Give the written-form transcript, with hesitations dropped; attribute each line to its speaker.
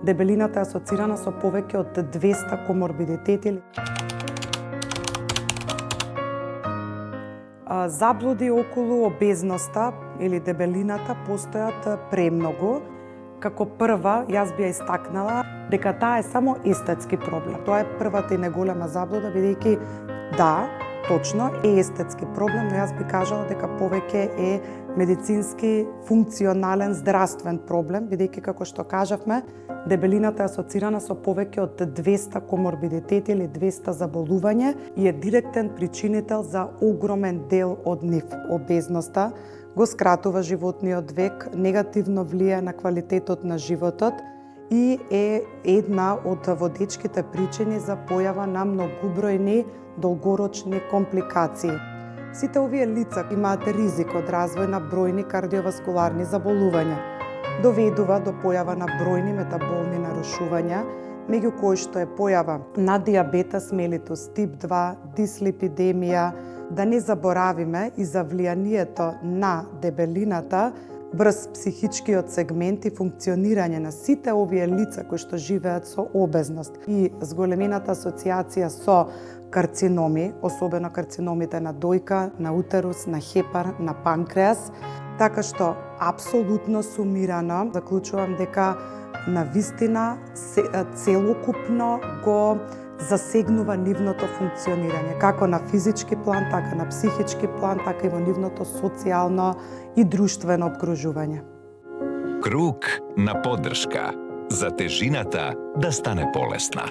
Speaker 1: Дебелината е асоцирана со повеќе од 200 коморбидитети. Заблуди околу обезноста или дебелината постојат премногу. Како прва, јас би ја истакнала дека таа е само естетски проблем. Тоа е првата и најголема заблуда, бидејќи да, точно е естетски проблем, но јас би кажала дека повеќе е медицински, функционален, здравствен проблем, бидејќи како што кажавме, дебелината е асоцирана со повеќе од 200 коморбидитети или 200 заболувања и е директен причинител за огромен дел од нив. Обезноста го скратува животниот век, негативно влијае на квалитетот на животот и е една од водечките причини за појава на многобројни долгорочни компликации. Сите овие лица имаат ризик од развој на бројни кардиоваскуларни заболувања. Доведува до појава на бројни метаболни нарушувања, меѓу кои што е појава на диабетес мелитус тип 2, дислипидемија. Да не заборавиме и за влијанието на дебелината врз психичкиот сегмент и функционирање на сите овие лица кои што живеат со обезност и зголемената асоциација со карциноми, особено карциномите на дојка, на утерус, на хепар, на панкреас, така што апсолутно сумирано заклучувам дека навистина целокупно го засегнува нивното функционирање, како на физички план, така на психички план, така и во нивното социјално и друштвено обкружување.
Speaker 2: Круг на поддршка за тежината да стане полесна.